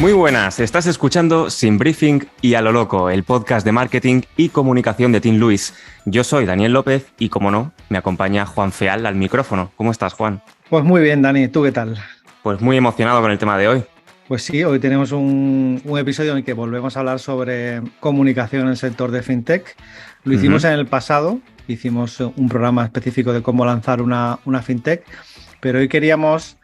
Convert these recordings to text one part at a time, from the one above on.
Muy buenas, estás escuchando Sin Briefing y a lo loco, el podcast de marketing y comunicación de Team Luis. Yo soy Daniel López y, como no, me acompaña Juan Feal al micrófono. ¿Cómo estás, Juan? Pues muy bien, Dani, ¿tú qué tal? Pues muy emocionado con el tema de hoy. Pues sí, hoy tenemos un episodio en el que volvemos a hablar sobre comunicación en el sector de FinTech. Lo hicimos en el pasado, hicimos un programa específico de cómo lanzar una FinTech, pero hoy queríamos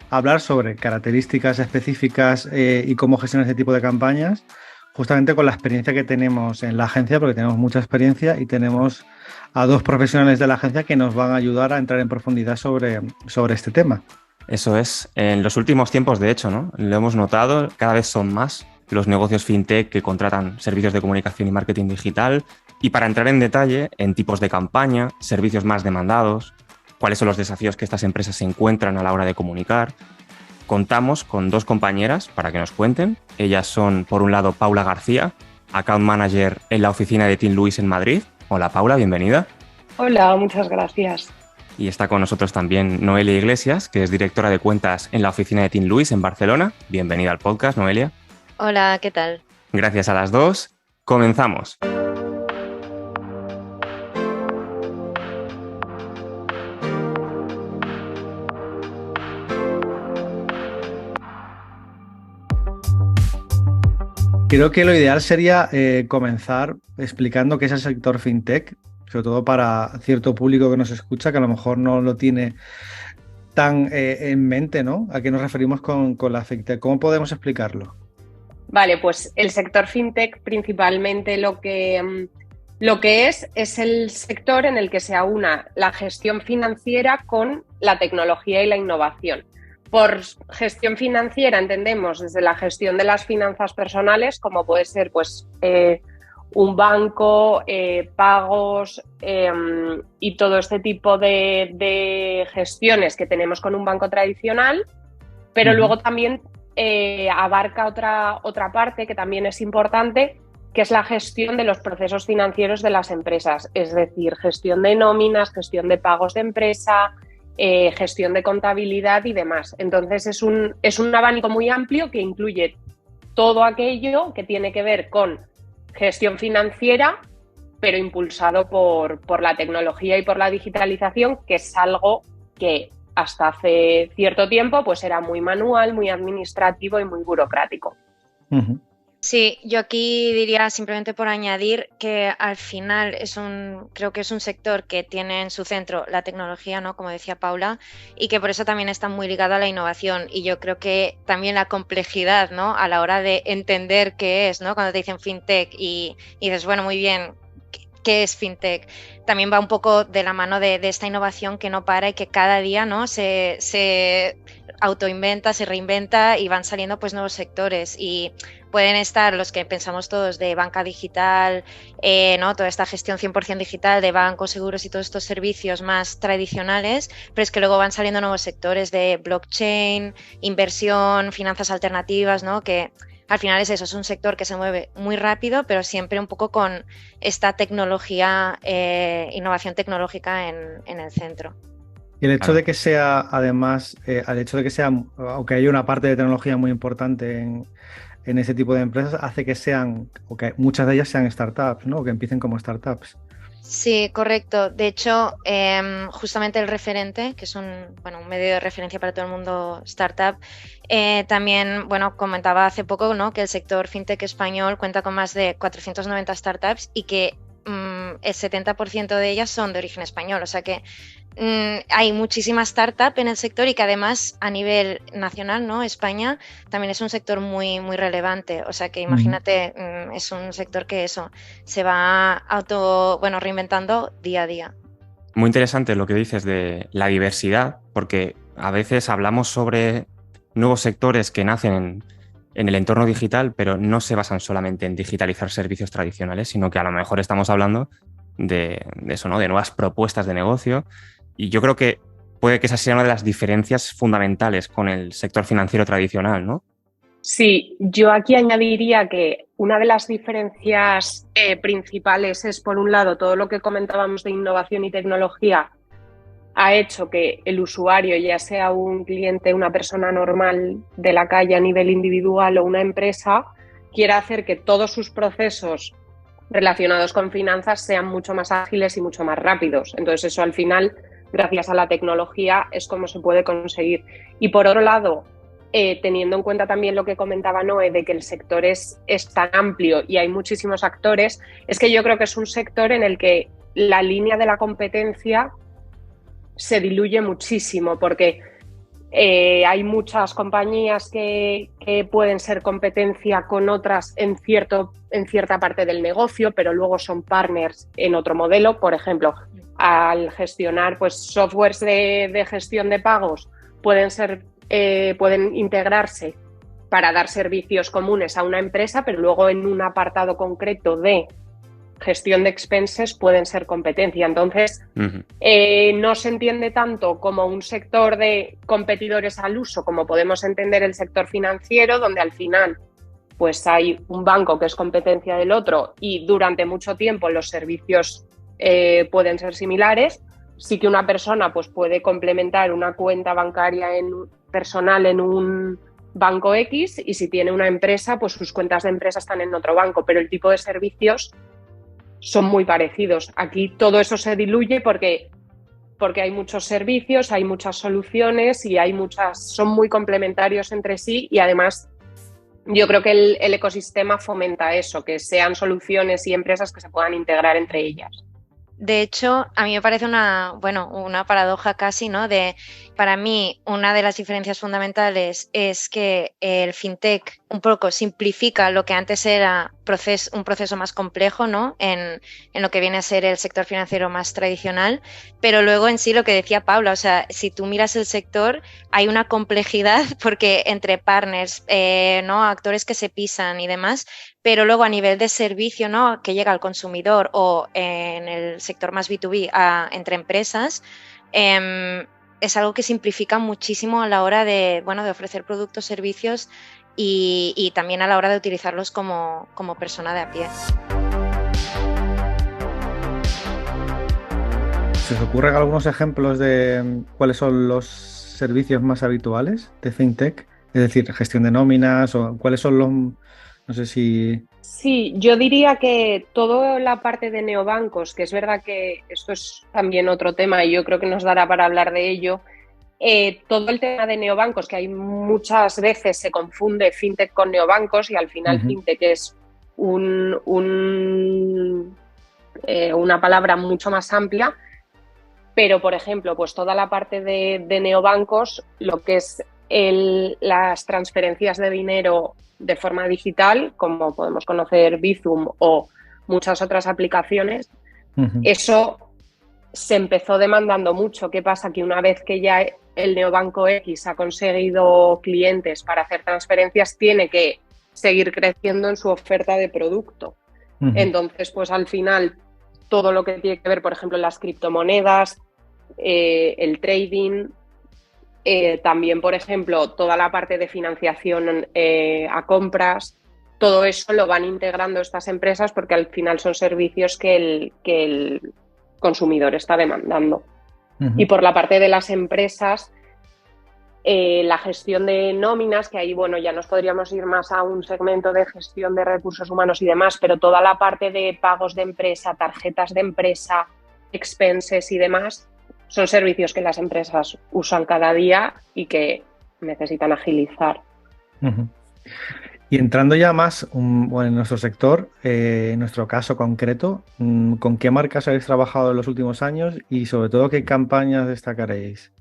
hablar sobre características específicas y cómo gestionar este tipo de campañas, justamente con la experiencia que tenemos en la agencia, porque tenemos mucha experiencia y tenemos a dos profesionales de la agencia que nos van a ayudar a entrar en profundidad sobre este tema. Eso es. En los últimos tiempos, de hecho, ¿no? Lo hemos notado, cada vez son más los negocios fintech que contratan servicios de comunicación y marketing digital. Y para entrar en detalle en tipos de campaña, servicios más demandados, cuáles son los desafíos que estas empresas se encuentran a la hora de comunicar, contamos con dos compañeras para que nos cuenten. Ellas son, por un lado, Paula García, Account Manager en la oficina de Team Luis en Madrid. Hola, Paula, bienvenida. Hola, muchas gracias. Y está con nosotros también Noelia Iglesias, que es directora de cuentas en la oficina de Team Luis en Barcelona. Bienvenida al podcast, Noelia. Hola, ¿qué tal? Gracias a las dos. Comenzamos. Creo que lo ideal sería comenzar explicando qué es el sector fintech, sobre todo para cierto público que nos escucha, que a lo mejor no lo tiene tan en mente, ¿no? ¿A qué nos referimos con la fintech? ¿Cómo podemos explicarlo? Vale, pues el sector fintech principalmente lo que es el sector en el que se aúna la gestión financiera con la tecnología y la innovación. Por gestión financiera entendemos desde la gestión de las finanzas personales, como puede ser pues, un banco, pagos y todo este tipo de gestiones que tenemos con un banco tradicional, pero luego también abarca otra parte que también es importante, que es la gestión de los procesos financieros de las empresas, es decir, gestión de nóminas, gestión de pagos de empresa, gestión de contabilidad y demás. Entonces es un abanico muy amplio que incluye todo aquello que tiene que ver con gestión financiera, pero impulsado por la tecnología y por la digitalización, que es algo que hasta hace cierto tiempo pues era muy manual, muy administrativo y muy burocrático. Uh-huh. Sí, yo aquí diría simplemente por añadir que al final creo que es un sector que tiene en su centro la tecnología, ¿no? Como decía Paula, y que por eso también está muy ligado a la innovación. Y yo creo que también la complejidad, ¿no? A la hora de entender qué es, ¿no? Cuando te dicen fintech y dices, bueno, muy bien, ¿qué es fintech? También va un poco de la mano de esta innovación que no para y que cada día, ¿no? se autoinventa, se reinventa y van saliendo pues nuevos sectores, y pueden estar los que pensamos todos de banca digital, ¿no? Toda esta gestión 100% digital de bancos, seguros y todos estos servicios más tradicionales, pero es que luego van saliendo nuevos sectores de blockchain, inversión, finanzas alternativas, ¿no? Que al final es eso, es un sector que se mueve muy rápido, pero siempre un poco con esta tecnología, innovación tecnológica en el centro. Y el hecho de que sea, además, el hecho de que sea, aunque haya una parte de tecnología muy importante en ese tipo de empresas, hace que sean, o que muchas de ellas sean startups, ¿no? O que empiecen como startups. Sí, correcto. De hecho, justamente el referente, que es un medio de referencia para todo el mundo startup, también, comentaba hace poco, ¿no? Que el sector fintech español cuenta con más de 490 startups y que el 70% de ellas son de origen español. O sea que hay muchísima startup en el sector y que además a nivel nacional, ¿no? España también es un sector muy, muy relevante. O sea que imagínate, es un sector que se va reinventando día a día. Muy interesante lo que dices de la diversidad, porque a veces hablamos sobre nuevos sectores que nacen en el entorno digital, pero no se basan solamente en digitalizar servicios tradicionales, sino que a lo mejor estamos hablando de eso, ¿no? De nuevas propuestas de negocio. Y yo creo que puede que esa sea una de las diferencias fundamentales con el sector financiero tradicional, ¿no? Sí, yo aquí añadiría que una de las diferencias principales es, por un lado, todo lo que comentábamos de innovación y tecnología ha hecho que el usuario, ya sea un cliente, una persona normal de la calle a nivel individual o una empresa, quiera hacer que todos sus procesos relacionados con finanzas sean mucho más ágiles y mucho más rápidos. Entonces eso al final, gracias a la tecnología, es como se puede conseguir. Y por otro lado, teniendo en cuenta también lo que comentaba Noé, de que el sector es tan amplio y hay muchísimos actores, es que yo creo que es un sector en el que la línea de la competencia se diluye muchísimo, porque hay muchas compañías que pueden ser competencia con otras en cierta parte del negocio, pero luego son partners en otro modelo. Por ejemplo, al gestionar pues, softwares de gestión de pagos, pueden integrarse para dar servicios comunes a una empresa, pero luego en un apartado concreto de gestión de expenses pueden ser competencia. Entonces, no se entiende tanto como un sector de competidores al uso, como podemos entender el sector financiero, donde al final pues hay un banco que es competencia del otro y durante mucho tiempo los servicios pueden ser similares. Sí que una persona pues, puede complementar una cuenta bancaria personal en un banco X, y si tiene una empresa, pues sus cuentas de empresa están en otro banco, pero el tipo de servicios son muy parecidos. Aquí todo eso se diluye porque hay muchos servicios, hay muchas soluciones y son muy complementarios entre sí, y además yo creo que el ecosistema fomenta eso, que sean soluciones y empresas que se puedan integrar entre ellas. De hecho, a mí me parece una paradoja casi, ¿no? Para mí, una de las diferencias fundamentales es que el fintech un poco simplifica lo que antes era un proceso más complejo, ¿no? En lo que viene a ser el sector financiero más tradicional, pero luego en sí lo que decía Paula, o sea, si tú miras el sector, hay una complejidad porque entre partners, ¿no? Actores que se pisan y demás, pero luego a nivel de servicio, ¿no? Que llega al consumidor, o en el sector más B2B entre empresas, es algo que simplifica muchísimo a la hora de ofrecer productos, servicios y también a la hora de utilizarlos como persona de a pie. ¿Se os ocurren algunos ejemplos de cuáles son los servicios más habituales de FinTech? Es decir, gestión de nóminas, o cuáles son los... No sé si... Sí, yo diría que toda la parte de neobancos, que es verdad que esto es también otro tema y yo creo que nos dará para hablar de ello, todo el tema de neobancos, que hay muchas veces se confunde fintech con neobancos, y al final fintech es una palabra mucho más amplia, pero por ejemplo, pues toda la parte de neobancos, lo que es las transferencias de dinero de forma digital, como podemos conocer Bizum o muchas otras aplicaciones, eso se empezó demandando mucho. ¿Qué pasa? Que una vez que ya el neobanco X ha conseguido clientes para hacer transferencias, tiene que seguir creciendo en su oferta de producto. Entonces, pues al final, todo lo que tiene que ver, por ejemplo, las criptomonedas, el trading, también, por ejemplo, toda la parte de financiación a compras, todo eso lo van integrando estas empresas porque al final son servicios que el consumidor está demandando. Y por la parte de las empresas, la gestión de nóminas, que ahí, bueno, ya nos podríamos ir más a un segmento de gestión de recursos humanos y demás, pero toda la parte de pagos de empresa, tarjetas de empresa, expenses y demás, son servicios que las empresas usan cada día y que necesitan agilizar. Y entrando ya más en nuestro sector, en nuestro caso concreto, ¿con qué marcas habéis trabajado en los últimos años y sobre todo qué campañas destacaréis?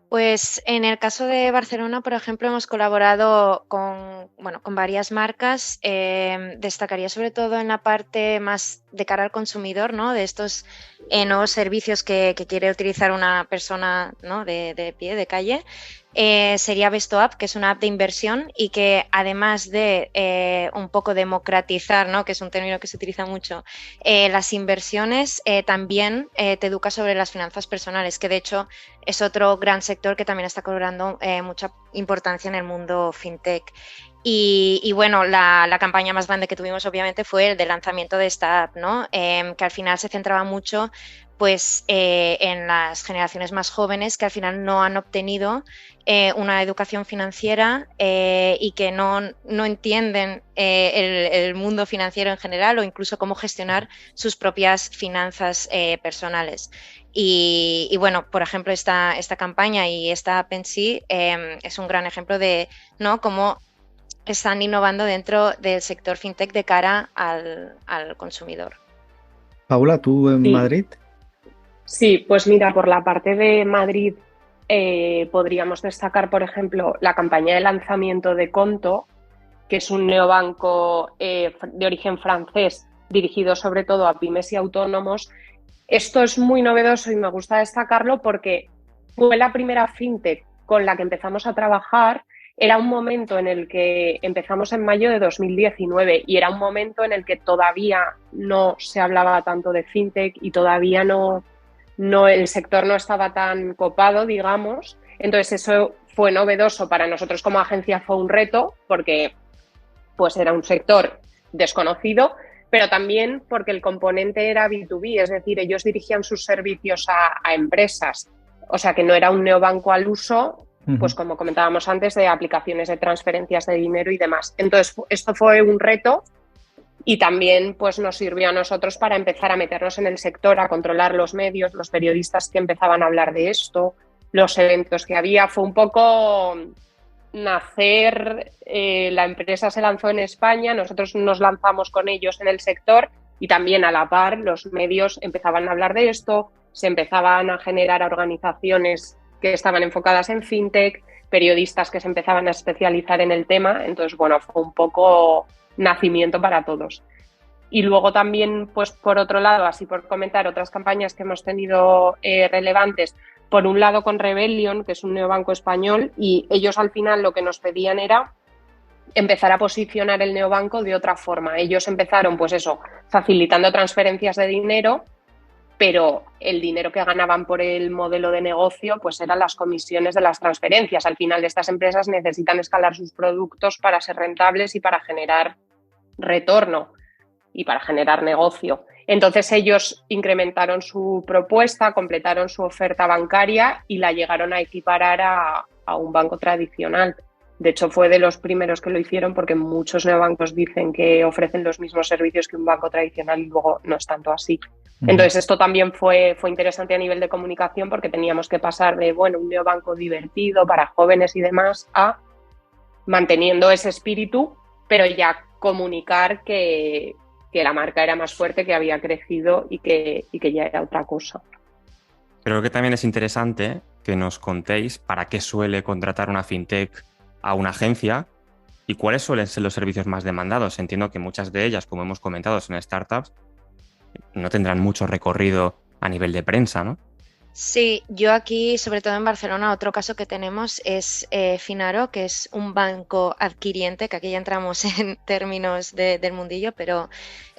Pues en el caso de Barcelona, por ejemplo, hemos colaborado con varias marcas. Destacaría sobre todo en la parte más de cara al consumidor, ¿no? De estos nuevos servicios que quiere utilizar una persona, ¿no? de pie, de calle. Sería BestoApp, que es una app de inversión y que además de un poco democratizar, ¿no? Que es un término que se utiliza mucho, las inversiones, también te educa sobre las finanzas personales, que de hecho es otro gran sector que también está cobrando mucha importancia en el mundo fintech. Y bueno, la campaña más grande que tuvimos obviamente fue el de lanzamiento de esta app, ¿no? Que al final se centraba mucho pues en las generaciones más jóvenes que al final no han obtenido una educación financiera y que no entienden el mundo financiero en general o incluso cómo gestionar sus propias finanzas personales. Y bueno, por ejemplo, esta campaña y esta app en sí es un gran ejemplo de, ¿no?, cómo están innovando dentro del sector fintech de cara al consumidor. Paula, ¿tú en Madrid? Sí, pues mira, por la parte de Madrid podríamos destacar, por ejemplo, la campaña de lanzamiento de Conto, que es un neobanco de origen francés dirigido sobre todo a pymes y autónomos. Esto es muy novedoso y me gusta destacarlo porque fue la primera fintech con la que empezamos a trabajar. Era un momento en el que empezamos en mayo de 2019 y era un momento en el que todavía no se hablaba tanto de fintech y todavía el sector no estaba tan copado, digamos. Entonces eso fue novedoso para nosotros como agencia, fue un reto porque pues era un sector desconocido, pero también porque el componente era B2B, es decir, ellos dirigían sus servicios a empresas, o sea que no era un neobanco al uso, pues como comentábamos antes, de aplicaciones de transferencias de dinero y demás. Entonces, esto fue un reto y también pues nos sirvió a nosotros para empezar a meternos en el sector, a controlar los medios, los periodistas que empezaban a hablar de esto, los eventos que había. Fue un poco nacer, la empresa se lanzó en España, nosotros nos lanzamos con ellos en el sector y también a la par los medios empezaban a hablar de esto, se empezaban a generar organizaciones que estaban enfocadas en fintech, periodistas que se empezaban a especializar en el tema, entonces bueno, fue un poco nacimiento para todos. Y luego también, pues por otro lado, así por comentar otras campañas que hemos tenido relevantes, por un lado con Rebellion, que es un neobanco español, y ellos al final lo que nos pedían era empezar a posicionar el neobanco de otra forma. Ellos empezaron, pues eso, facilitando transferencias de dinero, pero el dinero que ganaban por el modelo de negocio pues eran las comisiones de las transferencias. Al final estas empresas necesitan escalar sus productos para ser rentables y para generar retorno y para generar negocio. Entonces ellos incrementaron su propuesta, completaron su oferta bancaria y la llegaron a equiparar a un banco tradicional. De hecho, fue de los primeros que lo hicieron porque muchos neobancos dicen que ofrecen los mismos servicios que un banco tradicional y luego no es tanto así. Entonces esto también fue interesante a nivel de comunicación porque teníamos que pasar de, bueno, un neobanco divertido para jóvenes y demás a manteniendo ese espíritu, pero ya comunicar que la marca era más fuerte, que había crecido y que ya era otra cosa. Creo que también es interesante que nos contéis para qué suele contratar una fintech a una agencia y cuáles suelen ser los servicios más demandados. Entiendo que muchas de ellas, como hemos comentado, son startups, no tendrán mucho recorrido a nivel de prensa, ¿no? Sí, yo aquí, sobre todo en Barcelona, otro caso que tenemos es Finaro, que es un banco adquiriente, que aquí ya entramos en términos del mundillo, pero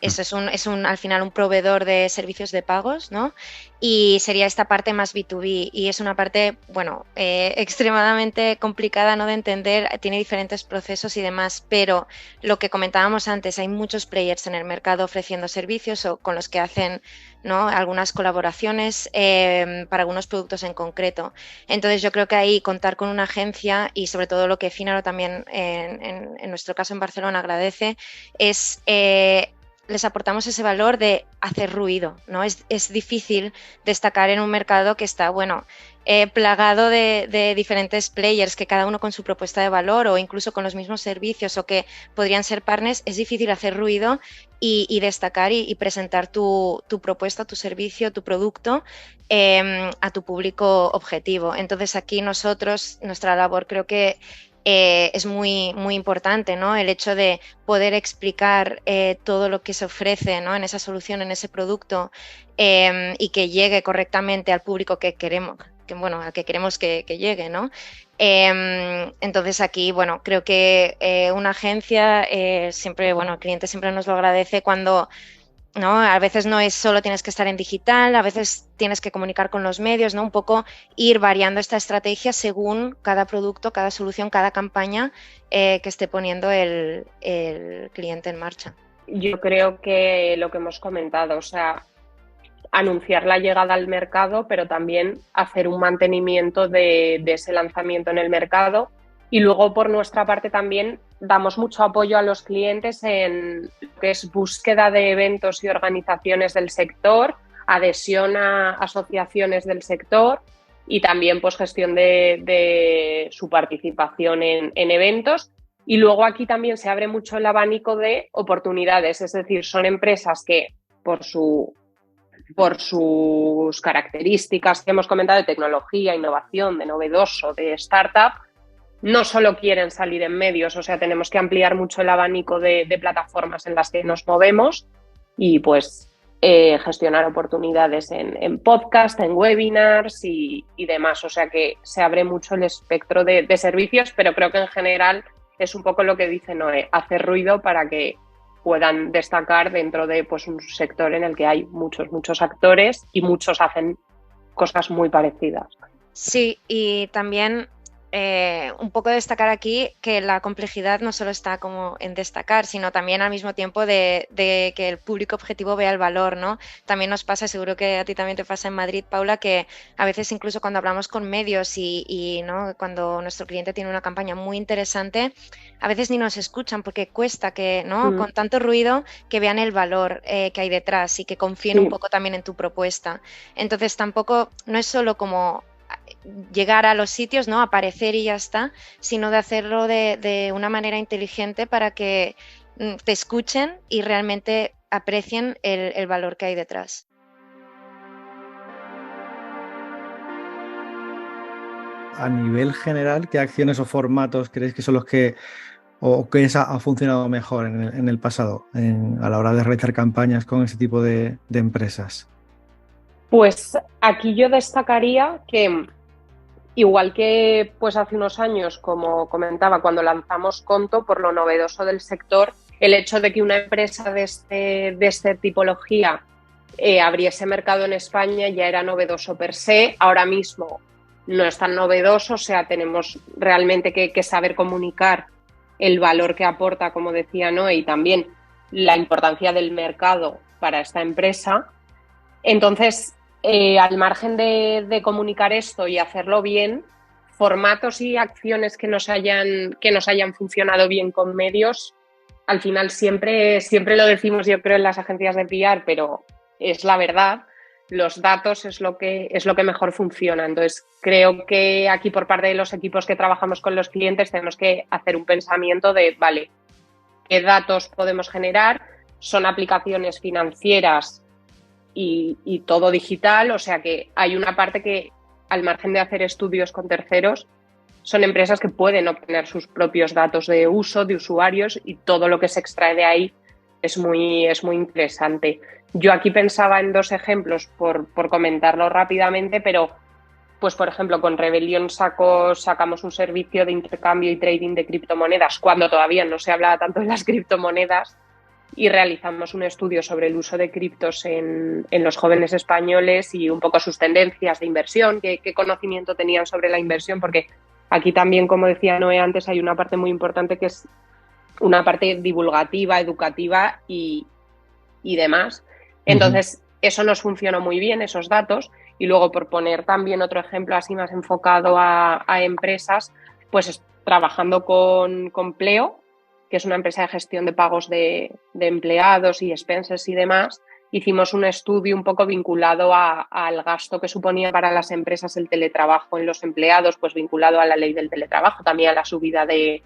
eso es al final un proveedor de servicios de pagos, ¿no? Y sería esta parte más B2B y es una parte, bueno, extremadamente complicada, ¿no?, de entender, tiene diferentes procesos y demás, pero lo que comentábamos antes, hay muchos players en el mercado ofreciendo servicios o con los que hacen, ¿no?, algunas colaboraciones para algunos productos en concreto. Entonces yo creo que ahí contar con una agencia y sobre todo lo que Finaro también en nuestro caso en Barcelona agradece es les aportamos ese valor de hacer ruido, ¿no? Es difícil destacar en un mercado que está, bueno, plagado de diferentes players, que cada uno con su propuesta de valor o incluso con los mismos servicios o que podrían ser partners. Es difícil hacer ruido y destacar y presentar tu propuesta, tu servicio, tu producto a tu público objetivo. Entonces aquí nosotros, nuestra labor creo que es muy, muy importante, ¿no? El hecho de poder explicar todo lo que se ofrece, ¿no?, en esa solución, en ese producto y que llegue correctamente al público que queremos, al que queremos que llegue, ¿no? Entonces aquí, bueno, creo que una agencia siempre, bueno, el cliente siempre nos lo agradece cuando, ¿no? A veces no es solo tienes que estar en digital, a veces tienes que comunicar con los medios, ¿no? Un poco ir variando esta estrategia según cada producto, cada solución, cada campaña que esté poniendo el cliente en marcha. Yo creo que lo que hemos comentado, o sea, anunciar la llegada al mercado, pero también hacer un mantenimiento de ese lanzamiento en el mercado. Y luego, por nuestra parte, también damos mucho apoyo a los clientes en lo que es búsqueda de eventos y organizaciones del sector, adhesión a asociaciones del sector y también pues, gestión de su participación en eventos. Y luego aquí también se abre mucho el abanico de oportunidades, es decir, son empresas que por sus características que hemos comentado de tecnología, innovación, de novedoso, de startup, no solo quieren salir en medios, o sea, tenemos que ampliar mucho el abanico de plataformas en las que nos movemos y pues gestionar oportunidades en podcast, en webinars y demás. O sea que se abre mucho el espectro de servicios, pero creo que en general es un poco lo que dice Noé, hacer ruido para que puedan destacar dentro de pues, un sector en el que hay muchos actores y muchos hacen cosas muy parecidas. Sí, y también un poco destacar aquí que la complejidad no solo está como en destacar, sino también al mismo tiempo de que el público objetivo vea el valor, ¿no? También nos pasa, seguro que a ti también te pasa en Madrid, Paula, que a veces incluso cuando hablamos con medios y ¿no? Cuando nuestro cliente tiene una campaña muy interesante, a veces ni nos escuchan porque cuesta que, ¿no? Con tanto ruido, que vean el valor que hay detrás y que confíen un poco también en tu propuesta. Entonces tampoco, no es solo como llegar a los sitios, ¿no? Aparecer y ya está, sino de hacerlo de una manera inteligente para que te escuchen y realmente aprecien el valor que hay detrás. A nivel general, ¿qué acciones o formatos creéis que son los que o qué ha funcionado mejor en el pasado a la hora de realizar campañas con ese tipo de empresas? Pues aquí yo destacaría que igual que pues hace unos años, como comentaba, cuando lanzamos Conto, por lo novedoso del sector, el hecho de que una empresa de esta tipología abriese mercado en España ya era novedoso per se. Ahora mismo no es tan novedoso, o sea, tenemos realmente que saber comunicar el valor que aporta, como decía Noé, y también la importancia del mercado para esta empresa. Entonces, al margen de comunicar esto y hacerlo bien, formatos y acciones que nos hayan funcionado bien con medios, al final siempre lo decimos, yo creo, en las agencias de PR, pero es la verdad, los datos es lo que mejor funciona. Entonces, creo que aquí por parte de los equipos que trabajamos con los clientes tenemos que hacer un pensamiento de, vale, ¿qué datos podemos generar? Son aplicaciones financieras y todo digital, o sea que hay una parte que, al margen de hacer estudios con terceros, son empresas que pueden obtener sus propios datos de uso, de usuarios, y todo lo que se extrae de ahí es muy interesante. Yo aquí pensaba en 2 ejemplos por comentarlo rápidamente, pero pues por ejemplo con Rebellion sacamos un servicio de intercambio y trading de criptomonedas cuando todavía no se hablaba tanto de las criptomonedas, y realizamos un estudio sobre el uso de criptos en los jóvenes españoles y un poco sus tendencias de inversión, qué conocimiento tenían sobre la inversión, porque aquí también, como decía Noé antes, hay una parte muy importante que es una parte divulgativa, educativa y demás. Entonces, eso nos funcionó muy bien, esos datos. Y luego, por poner también otro ejemplo así más enfocado a empresas, pues trabajando con Pleo, que es una empresa de gestión de pagos de empleados y expenses y demás, hicimos un estudio un poco vinculado al gasto que suponía para las empresas el teletrabajo en los empleados, pues vinculado a la ley del teletrabajo, también a la subida de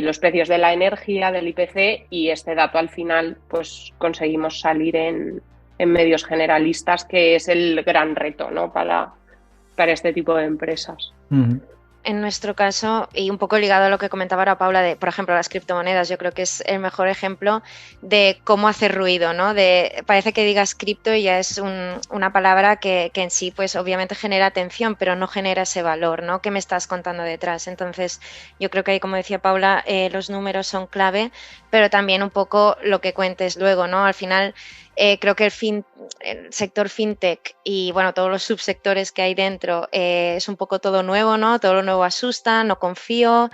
los precios de la energía, del IPC, y este dato al final pues conseguimos salir en medios generalistas, que es el gran reto, ¿no? para este tipo de empresas. En nuestro caso, y un poco ligado a lo que comentaba ahora Paula, de, por ejemplo, las criptomonedas, yo creo que es el mejor ejemplo de cómo hacer ruido, ¿no? Parece que digas cripto y ya es una palabra que en sí, pues obviamente genera atención, pero no genera ese valor, ¿no? ¿Qué me estás contando detrás? Entonces, yo creo que ahí, como decía Paula, los números son clave, pero también un poco lo que cuentes luego, ¿no? Al final, creo que el sector fintech y bueno, todos los subsectores que hay dentro es un poco todo nuevo, ¿no? Todo lo nuevo asusta, no confío,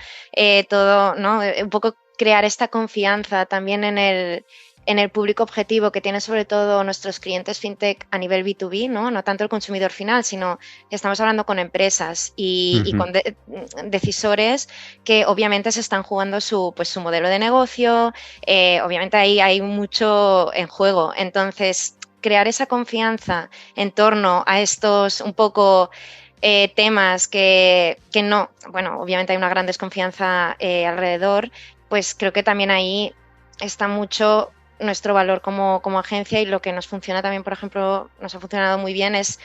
todo, ¿no? Un poco crear esta confianza también en en el público objetivo que tienen sobre todo nuestros clientes fintech a nivel B2B, no tanto el consumidor final, sino que estamos hablando con empresas y con decisores que obviamente se están jugando su modelo de negocio, obviamente ahí hay mucho en juego. Entonces, crear esa confianza en torno a estos un poco temas que no, bueno, obviamente hay una gran desconfianza alrededor, pues creo que también ahí está mucho nuestro valor como agencia, y lo que nos funciona también, por ejemplo, nos ha funcionado muy bien es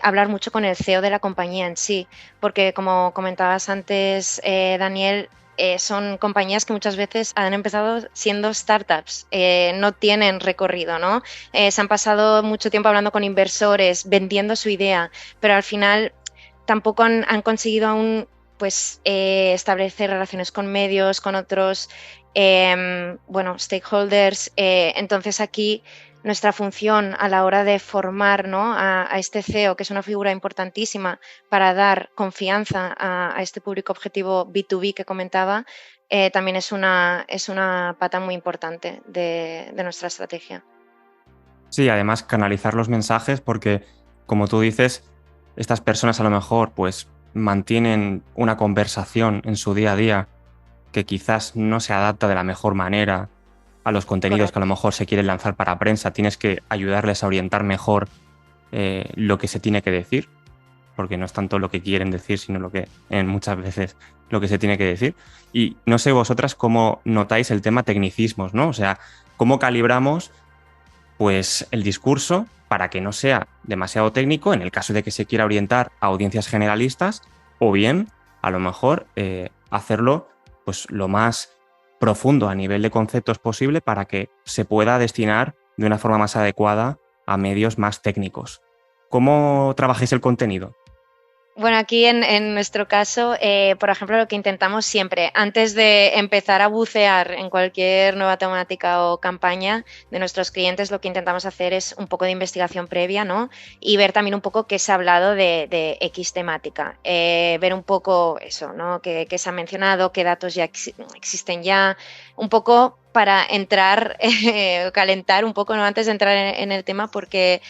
hablar mucho con el CEO de la compañía en sí, porque como comentabas antes, Daniel, son compañías que muchas veces han empezado siendo startups, no tienen recorrido, ¿no? Se han pasado mucho tiempo hablando con inversores, vendiendo su idea, pero al final tampoco han conseguido aún pues establecer relaciones con medios, con otros stakeholders. Entonces aquí nuestra función a la hora de formar, ¿no?, a este CEO, que es una figura importantísima para dar confianza a este público objetivo B2B que comentaba, también es una pata muy importante de nuestra estrategia. Sí, además canalizar los mensajes porque, como tú dices, estas personas a lo mejor pues mantienen una conversación en su día a día que quizás no se adapta de la mejor manera a los contenidos que a lo mejor se quieren lanzar para prensa. Tienes que ayudarles a orientar mejor lo que se tiene que decir, porque no es tanto lo que quieren decir, sino lo que muchas veces lo que se tiene que decir. Y no sé vosotras cómo notáis el tema tecnicismos, ¿no? O sea, cómo calibramos pues el discurso para que no sea demasiado técnico en el caso de que se quiera orientar a audiencias generalistas, o bien a lo mejor hacerlo pues lo más profundo a nivel de conceptos posible para que se pueda destinar de una forma más adecuada a medios más técnicos. ¿Cómo trabajáis el contenido? Bueno, aquí en nuestro caso, por ejemplo, lo que intentamos siempre, antes de empezar a bucear en cualquier nueva temática o campaña de nuestros clientes, lo que intentamos hacer es un poco de investigación previa, ¿no? Y ver también un poco qué se ha hablado de X temática. Ver un poco eso, ¿no? Qué se ha mencionado, qué datos ya existen ya, un poco para entrar, calentar un poco, ¿no?, antes de entrar en el tema, porque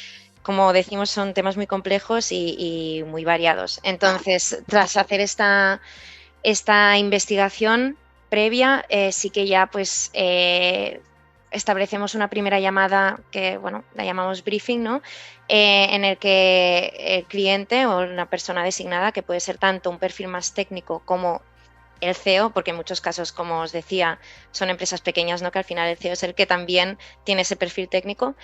como decimos, son temas muy complejos y muy variados. Entonces, tras hacer esta investigación previa, sí que ya pues establecemos una primera llamada que, bueno, la llamamos briefing, ¿no? En el que el cliente o una persona designada, que puede ser tanto un perfil más técnico como el CEO, porque en muchos casos, como os decía, son empresas pequeñas, ¿no?, que al final el CEO es el que también tiene ese perfil técnico,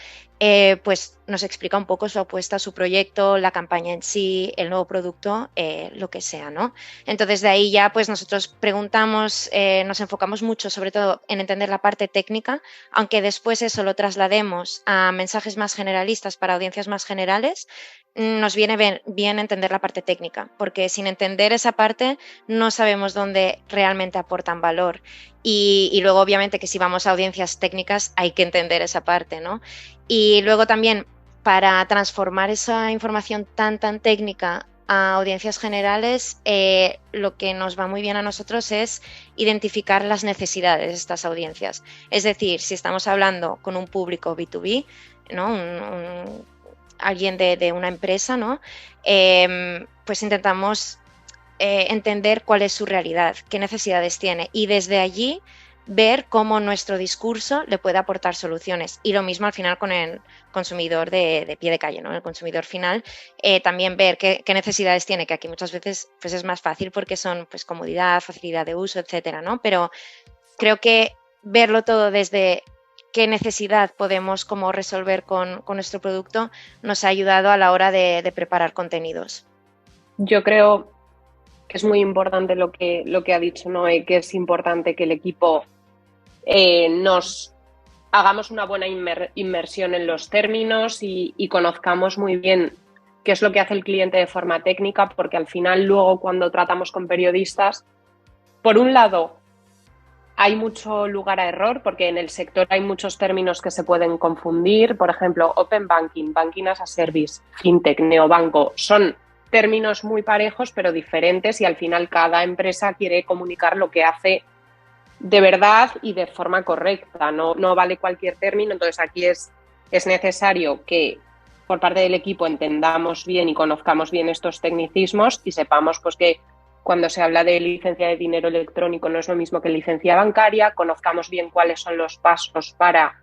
pues nos explica un poco su apuesta, su proyecto, la campaña en sí, el nuevo producto, lo que sea, ¿no? Entonces, de ahí ya pues nosotros preguntamos, nos enfocamos mucho sobre todo en entender la parte técnica, aunque después eso lo traslademos a mensajes más generalistas para audiencias más generales. Nos viene bien entender la parte técnica, porque sin entender esa parte no sabemos dónde realmente aportan valor. Y luego, obviamente, que si vamos a audiencias técnicas hay que entender esa parte, ¿no? Y luego también, para transformar esa información tan técnica a audiencias generales, lo que nos va muy bien a nosotros es identificar las necesidades de estas audiencias. Es decir, si estamos hablando con un público B2B, ¿no?, alguien de una empresa, ¿no?, pues intentamos entender cuál es su realidad, qué necesidades tiene, y desde allí ver cómo nuestro discurso le puede aportar soluciones. Y lo mismo al final con el consumidor de pie de calle, ¿no?, el consumidor final, también ver qué necesidades tiene, que aquí muchas veces pues es más fácil porque son pues comodidad, facilidad de uso, etcétera, ¿no? Pero creo que verlo todo desde qué necesidad podemos como resolver con nuestro producto nos ha ayudado a la hora de preparar contenidos. Yo creo que es muy importante lo que ha dicho Noé, que es importante que el equipo nos hagamos una buena inmersión en los términos y conozcamos muy bien qué es lo que hace el cliente de forma técnica, porque al final luego cuando tratamos con periodistas, por un lado hay mucho lugar a error porque en el sector hay muchos términos que se pueden confundir. Por ejemplo, Open Banking, Banking as a Service, FinTech, neobanco, son términos muy parejos pero diferentes y al final cada empresa quiere comunicar lo que hace de verdad y de forma correcta, no vale cualquier término. Entonces aquí es necesario que por parte del equipo entendamos bien y conozcamos bien estos tecnicismos y sepamos pues que cuando se habla de licencia de dinero electrónico no es lo mismo que licencia bancaria, conozcamos bien cuáles son los pasos para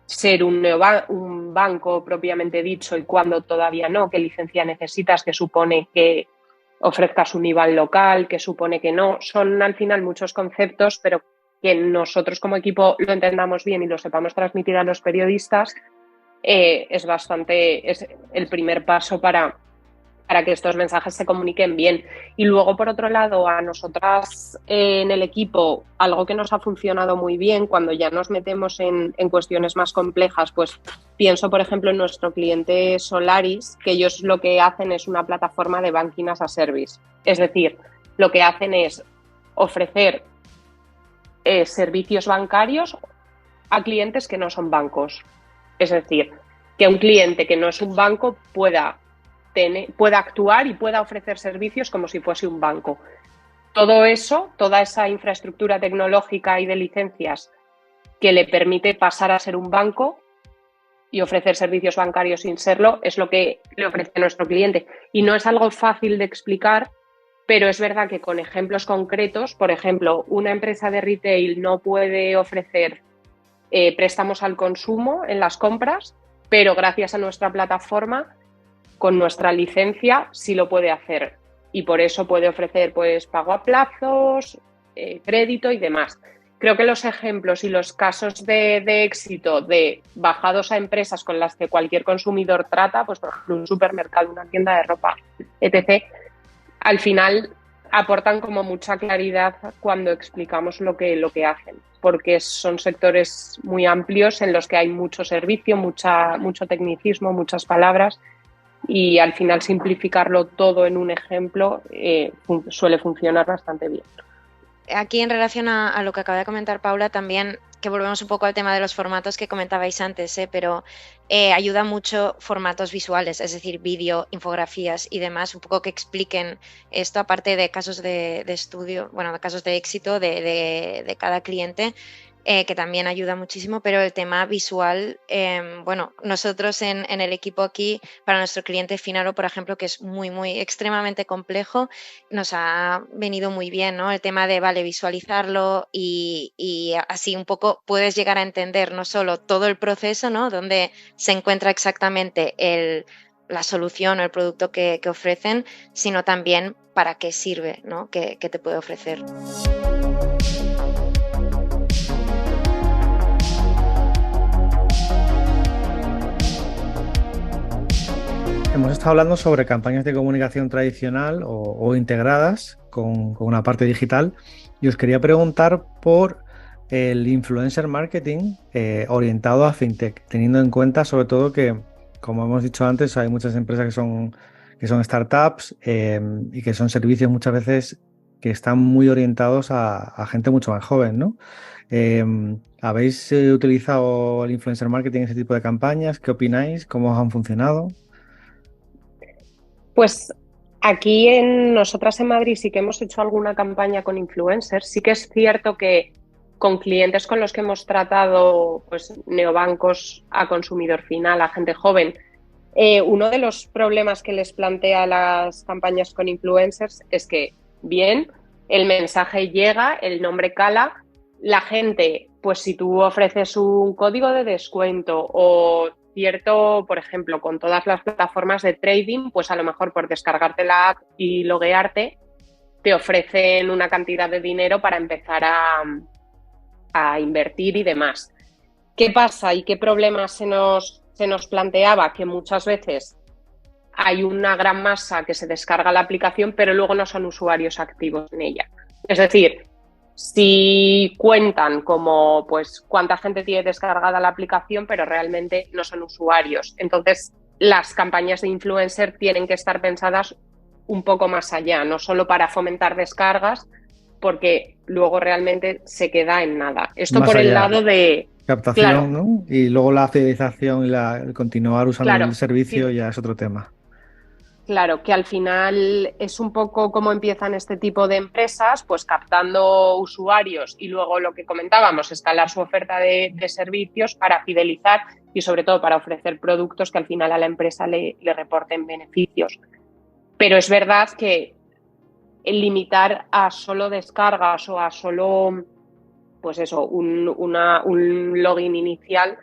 ser un banco propiamente dicho y cuándo todavía no, qué licencia necesitas, que supone que ofrezcas un IBAN local, que supone que no. Son al final muchos conceptos, pero que nosotros como equipo lo entendamos bien y lo sepamos transmitir a los periodistas, es el primer paso para que estos mensajes se comuniquen bien. Y luego, por otro lado, a nosotras en el equipo, algo que nos ha funcionado muy bien cuando ya nos metemos en cuestiones más complejas, pues pienso, por ejemplo, en nuestro cliente Solaris, que ellos lo que hacen es una plataforma de Banking as a Service. Es decir, lo que hacen es ofrecer servicios bancarios a clientes que no son bancos. Es decir, que un cliente que no es un banco pueda actuar y pueda ofrecer servicios como si fuese un banco. Todo eso, toda esa infraestructura tecnológica y de licencias que le permite pasar a ser un banco y ofrecer servicios bancarios sin serlo, es lo que le ofrece a nuestro cliente. Y no es algo fácil de explicar, pero es verdad que con ejemplos concretos, por ejemplo, una empresa de retail no puede ofrecer préstamos al consumo en las compras, pero gracias a nuestra plataforma, con nuestra licencia, sí lo puede hacer. Y por eso puede ofrecer pues pago a plazos, crédito y demás. Creo que los ejemplos y los casos de éxito bajados a empresas con las que cualquier consumidor trata, pues por ejemplo un supermercado, una tienda de ropa, etc., al final aportan como mucha claridad cuando explicamos lo que hacen, porque son sectores muy amplios en los que hay mucho servicio, mucho tecnicismo, muchas palabras, y al final simplificarlo todo en un ejemplo suele funcionar bastante bien. Aquí en relación a lo que acaba de comentar Paula, también que volvemos un poco al tema de los formatos que comentabais antes, pero ayuda mucho formatos visuales, es decir, vídeo, infografías y demás, un poco que expliquen esto, aparte de casos de estudio, bueno, de casos de éxito de cada cliente, que también ayuda muchísimo, pero el tema visual, bueno, nosotros en el equipo aquí, para nuestro cliente final, por ejemplo, que es muy, muy extremadamente complejo, nos ha venido muy bien, ¿no? El tema de, vale, visualizarlo y así un poco puedes llegar a entender no solo todo el proceso, ¿no? Donde se encuentra exactamente la solución o el producto que ofrecen, sino también para qué sirve, ¿no? ¿Qué te puede ofrecer? Hemos estado hablando sobre campañas de comunicación tradicional o integradas con una parte digital, y os quería preguntar por el influencer marketing orientado a fintech, teniendo en cuenta sobre todo que, como hemos dicho antes, hay muchas empresas que son startups y que son servicios muchas veces que están muy orientados a gente mucho más joven, ¿no? ¿Habéis utilizado el influencer marketing en ese tipo de campañas? ¿Qué opináis? ¿Cómo os han funcionado? Pues aquí nosotras en Madrid sí que hemos hecho alguna campaña con influencers. Sí que es cierto que con clientes con los que hemos tratado, pues neobancos a consumidor final, a gente joven, uno de los problemas que les plantea las campañas con influencers es que, bien, el mensaje llega, el nombre cala, la gente, pues si tú ofreces un código de descuento o cierto, por ejemplo, con todas las plataformas de trading, pues a lo mejor por descargarte la app y loguearte, te ofrecen una cantidad de dinero para empezar a invertir y demás. ¿Qué pasa y qué problemas se nos planteaba? Que muchas veces hay una gran masa que se descarga la aplicación, pero luego no son usuarios activos en ella. Es decir, si cuentan como pues cuánta gente tiene descargada la aplicación, pero realmente no son usuarios. Entonces, las campañas de influencer tienen que estar pensadas un poco más allá, no solo para fomentar descargas, porque luego realmente se queda en nada. Esto más por allá. El lado de captación, claro, ¿no? Y luego la fidelización y el continuar usando, claro, el servicio, sí, ya es otro tema. Claro, que al final es un poco cómo empiezan este tipo de empresas, pues captando usuarios y luego lo que comentábamos, escalar su oferta de servicios para fidelizar y sobre todo para ofrecer productos que al final a la empresa le reporten beneficios. Pero es verdad que el limitar a solo descargas o a solo, pues eso, un login inicial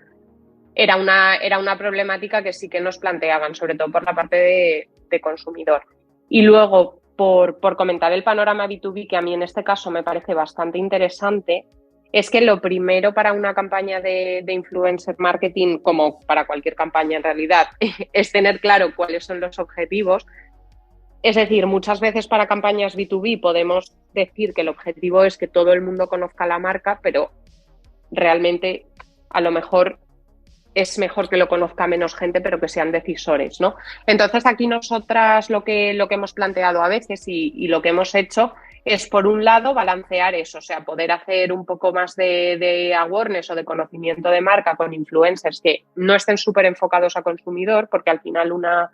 era una problemática que sí que nos planteaban, sobre todo por la parte de consumidor. Y luego, por comentar el panorama B2B, que a mí en este caso me parece bastante interesante, es que lo primero para una campaña de influencer marketing, como para cualquier campaña en realidad, es tener claro cuáles son los objetivos. Es decir, muchas veces para campañas B2B podemos decir que el objetivo es que todo el mundo conozca la marca, pero realmente a lo mejor es mejor que lo conozca menos gente, pero que sean decisores, ¿no? Entonces aquí nosotras lo que hemos planteado a veces y lo que hemos hecho es, por un lado, balancear eso, o sea, poder hacer un poco más de awareness o de conocimiento de marca con influencers que no estén súper enfocados a consumidor, porque al final una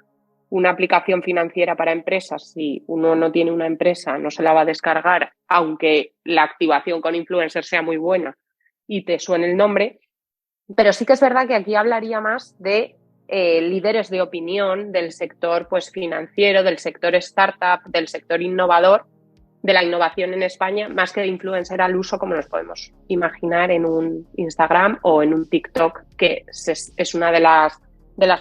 aplicación financiera para empresas, si uno no tiene una empresa, no se la va a descargar, aunque la activación con influencers sea muy buena y te suene el nombre. Pero sí que es verdad que aquí hablaría más de líderes de opinión del sector pues, financiero, del sector startup, del sector innovador, de la innovación en España, más que de influencer al uso como nos podemos imaginar en un Instagram o en un TikTok, que es una de las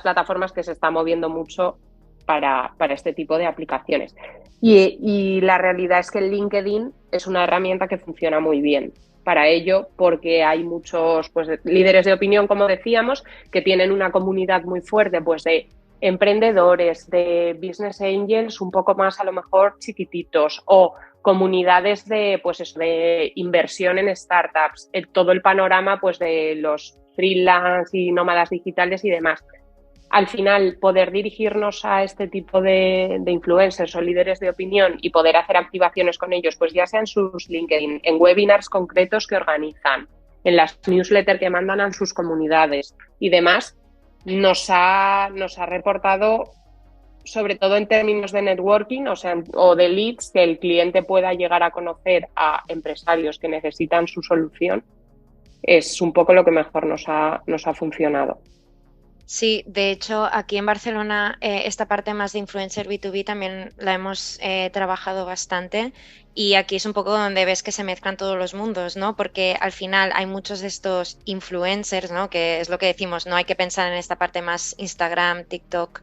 plataformas que se está moviendo mucho para este tipo de aplicaciones. Y la realidad es que el LinkedIn es una herramienta que funciona muy bien para ello, porque hay muchos pues, líderes de opinión, como decíamos, que tienen una comunidad muy fuerte pues, de emprendedores, de business angels un poco más a lo mejor chiquititos o comunidades de, pues eso, de inversión en startups, todo el panorama pues, de los freelance y nómadas digitales y demás. Al final, poder dirigirnos a este tipo de influencers o líderes de opinión y poder hacer activaciones con ellos, pues ya sea en sus LinkedIn, en webinars concretos que organizan, en las newsletters que mandan a sus comunidades y demás, nos ha reportado, sobre todo en términos de networking, o de leads, que el cliente pueda llegar a conocer a empresarios que necesitan su solución, es un poco lo que mejor nos ha funcionado. Sí, de hecho, aquí en Barcelona esta parte más de influencer B2B también la hemos trabajado bastante y aquí es un poco donde ves que se mezclan todos los mundos, ¿no? Porque al final hay muchos de estos influencers, ¿no? Que es lo que decimos, no hay que pensar en esta parte más Instagram, TikTok,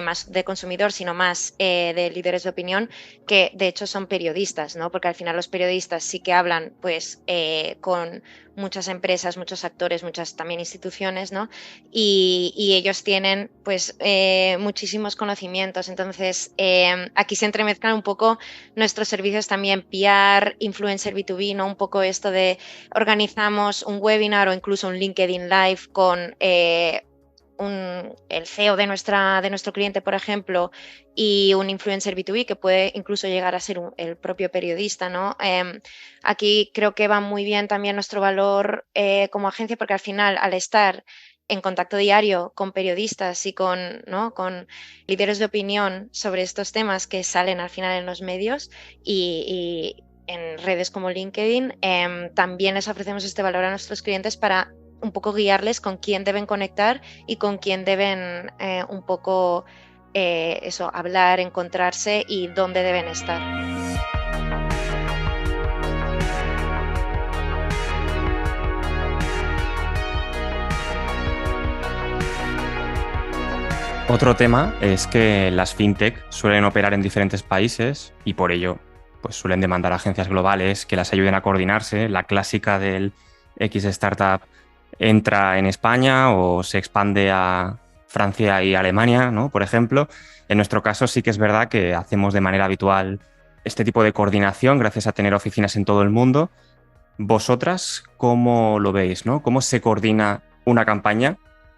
más de consumidor, sino más de líderes de opinión, que de hecho son periodistas, ¿no? Porque al final los periodistas sí que hablan, pues, con muchas empresas, muchos actores, muchas también instituciones, ¿no? Y ellos tienen pues muchísimos conocimientos. Entonces, aquí se entremezclan un poco nuestros servicios también PR, influencer B2B, ¿no? Un poco esto de organizamos un webinar o incluso un LinkedIn Live con el CEO de nuestro cliente, por ejemplo, y un influencer B2B que puede incluso llegar a ser el propio periodista, ¿no? Aquí creo que va muy bien también nuestro valor como agencia, porque al final, al estar en contacto diario con periodistas y ¿no? con líderes de opinión sobre estos temas que salen al final en los medios y en redes como LinkedIn, también les ofrecemos este valor a nuestros clientes para un poco guiarles con quién deben conectar y con quién deben un poco hablar, encontrarse y dónde deben estar. Otro tema es que las fintech suelen operar en diferentes países y por ello pues suelen demandar agencias globales que las ayuden a coordinarse. La clásica del X startup entra en España o se expande a Francia y Alemania, ¿no? Por ejemplo. En nuestro caso sí que es verdad que hacemos de manera habitual este tipo de coordinación gracias a tener oficinas en todo el mundo. ¿Vosotras cómo lo veis, ¿no? ¿Cómo se coordina una campaña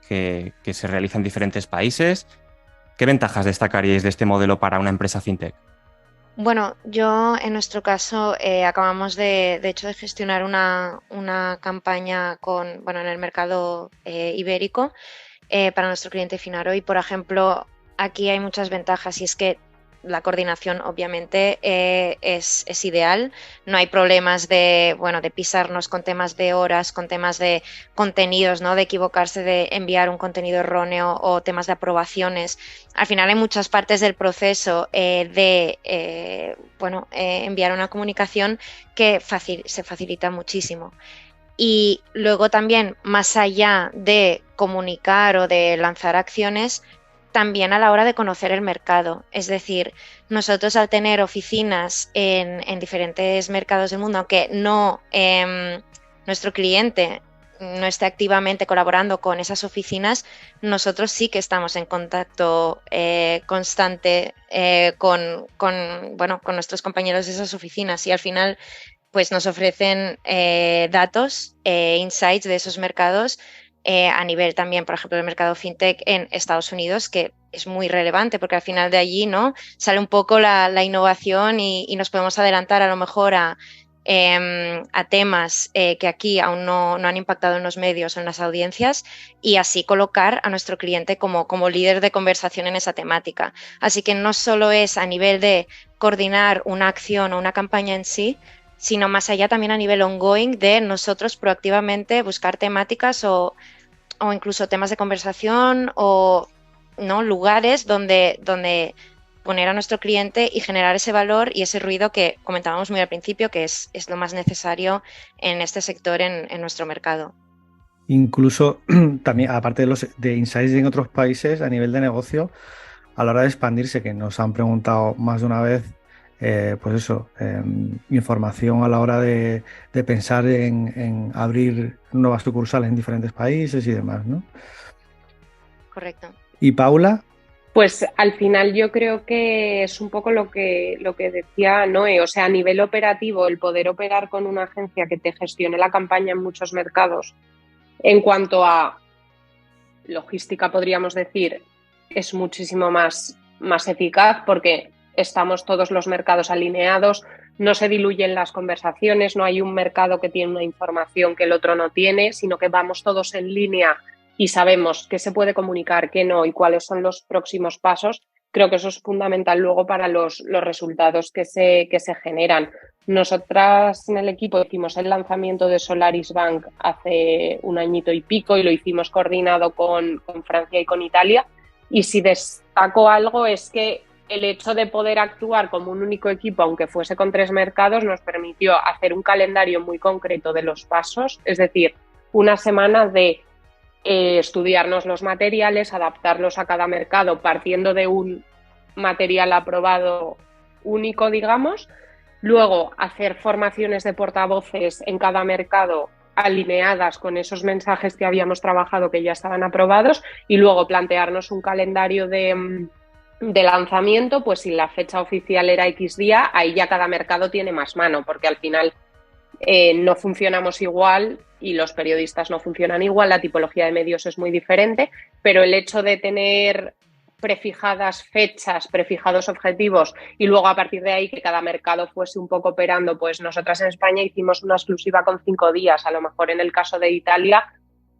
que se realiza en diferentes países? ¿Qué ventajas destacaríais de este modelo para una empresa fintech? Bueno, yo en nuestro caso acabamos de hecho de gestionar una campaña en el mercado ibérico para nuestro cliente Finaro y, por ejemplo, aquí hay muchas ventajas y es que la coordinación obviamente es ideal, no hay problemas de pisarnos con temas de horas, con temas de contenidos, ¿no? De equivocarse, de enviar un contenido erróneo o temas de aprobaciones. Al final hay muchas partes del proceso enviar una comunicación que se facilita muchísimo. Y luego también, más allá de comunicar o de lanzar acciones, también a la hora de conocer el mercado. Es decir, nosotros al tener oficinas en diferentes mercados del mundo, aunque nuestro cliente no esté activamente colaborando con esas oficinas, nosotros sí que estamos en contacto constante con nuestros compañeros de esas oficinas y al final pues nos ofrecen datos, insights de esos mercados a nivel también, por ejemplo, del mercado fintech en Estados Unidos, que es muy relevante porque al final de allí, ¿no?, sale un poco la innovación y nos podemos adelantar a lo mejor a temas que aquí aún no han impactado en los medios o en las audiencias y así colocar a nuestro cliente como líder de conversación en esa temática. Así que no solo es a nivel de coordinar una acción o una campaña en sí, sino más allá también a nivel ongoing de nosotros proactivamente buscar temáticas o incluso temas de conversación o ¿no? lugares donde poner a nuestro cliente y generar ese valor y ese ruido que comentábamos muy al principio, que es lo más necesario en este sector en nuestro mercado. Incluso también, aparte de insights en otros países a nivel de negocio, a la hora de expandirse, que nos han preguntado más de una vez, información a la hora de pensar en abrir nuevas sucursales en diferentes países y demás, ¿no? Correcto. ¿Y Paula? Pues al final yo creo que es un poco lo que decía Noé, o sea, a nivel operativo, el poder operar con una agencia que te gestione la campaña en muchos mercados, en cuanto a logística, podríamos decir, es muchísimo más eficaz porque estamos todos los mercados alineados, no se diluyen las conversaciones, no hay un mercado que tiene una información que el otro no tiene, sino que vamos todos en línea y sabemos qué se puede comunicar, qué no y cuáles son los próximos pasos. Creo que eso es fundamental luego para los resultados que se generan. Nosotras en el equipo hicimos el lanzamiento de Solaris Bank hace un añito y pico y lo hicimos coordinado con Francia y con Italia. Y si destaco algo es que el hecho de poder actuar como un único equipo, aunque fuese con 3 mercados, nos permitió hacer un calendario muy concreto de los pasos, es decir, una semana de estudiarnos los materiales, adaptarlos a cada mercado partiendo de un material aprobado único, digamos, luego hacer formaciones de portavoces en cada mercado alineadas con esos mensajes que habíamos trabajado que ya estaban aprobados y luego plantearnos un calendario de lanzamiento, pues si la fecha oficial era X día, ahí ya cada mercado tiene más mano, porque al final no funcionamos igual y los periodistas no funcionan igual, la tipología de medios es muy diferente, pero el hecho de tener prefijadas fechas, prefijados objetivos y luego a partir de ahí que cada mercado fuese un poco operando, pues nosotras en España hicimos una exclusiva con 5 días, a lo mejor en el caso de Italia,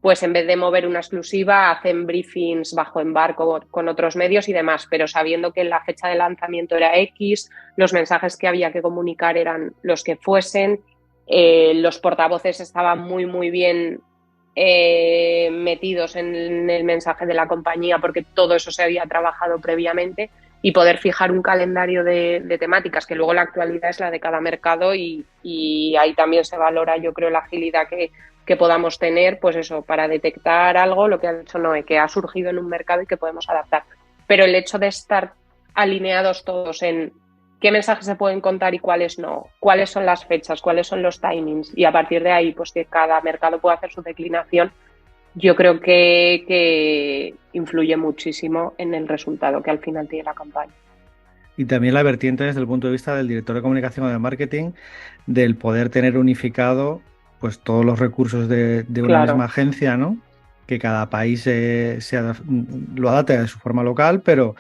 pues en vez de mover una exclusiva hacen briefings bajo embarco con otros medios y demás, pero sabiendo que la fecha de lanzamiento era X, los mensajes que había que comunicar eran los que fuesen, los portavoces estaban muy bien metidos en el mensaje de la compañía porque todo eso se había trabajado previamente y poder fijar un calendario de temáticas que luego la actualidad es la de cada mercado y ahí también se valora, yo creo, la agilidad que podamos tener, pues eso, para detectar algo, lo que ha dicho Noé, que ha surgido en un mercado y que podemos adaptar. Pero el hecho de estar alineados todos en qué mensajes se pueden contar y cuáles no, cuáles son las fechas, cuáles son los timings y a partir de ahí pues que cada mercado pueda hacer su declinación, yo creo que influye muchísimo en el resultado que al final tiene la campaña. Y también la vertiente desde el punto de vista del director de comunicación o de marketing, del poder tener unificado pues todos los recursos de una misma agencia, ¿no? Que cada país lo adapte de su forma local, pero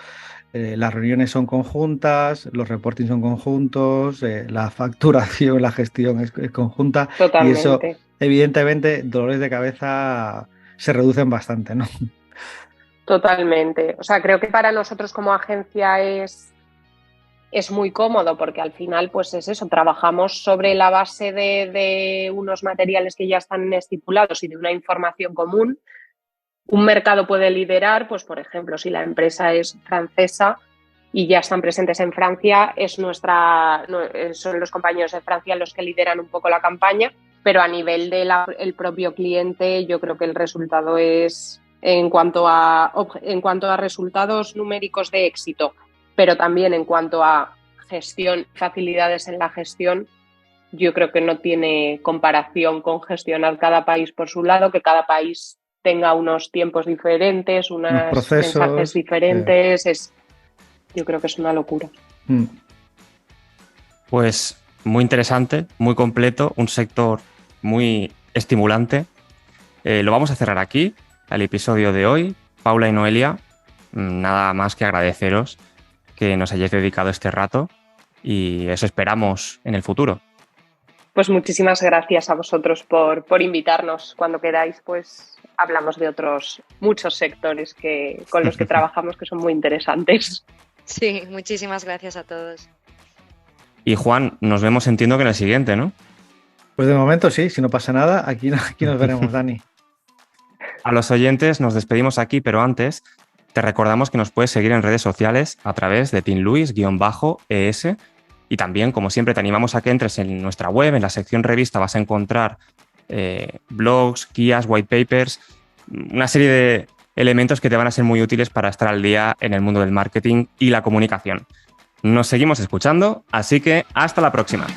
las reuniones son conjuntas, los reportings son conjuntos, la facturación, la gestión es conjunta. Totalmente. Y eso, evidentemente, dolores de cabeza se reducen bastante, ¿no? Totalmente. O sea, creo que para nosotros como agencia es muy cómodo porque al final, pues es eso, trabajamos sobre la base de unos materiales que ya están estipulados y de una información común. Un mercado puede liderar, pues por ejemplo, si la empresa es francesa y ya están presentes en Francia, son los compañeros de Francia los que lideran un poco la campaña, pero a nivel del propio cliente yo creo que el resultado es, en cuanto a resultados numéricos de éxito, pero también en cuanto a gestión, facilidades en la gestión, yo creo que no tiene comparación con gestionar cada país por su lado, que cada país tenga unos tiempos diferentes, unos mensajes diferentes. Yo creo que es una locura. Pues muy interesante, muy completo, un sector muy estimulante. Lo vamos a cerrar aquí, el episodio de hoy. Paula y Noelia, nada más que agradeceros que nos hayáis dedicado este rato y eso esperamos en el futuro. Pues muchísimas gracias a vosotros por invitarnos. Cuando queráis, pues hablamos de otros muchos sectores con los que trabajamos que son muy interesantes. Sí, muchísimas gracias a todos. Y Juan, nos vemos, entiendo que en el siguiente, ¿no? Pues de momento sí, si no pasa nada, aquí nos veremos, Dani. A los oyentes nos despedimos aquí, pero antes te recordamos que nos puedes seguir en redes sociales a través de teamluis_es y también, como siempre, te animamos a que entres en nuestra web, en la sección revista vas a encontrar blogs, guías, white papers, una serie de elementos que te van a ser muy útiles para estar al día en el mundo del marketing y la comunicación. Nos seguimos escuchando, así que hasta la próxima.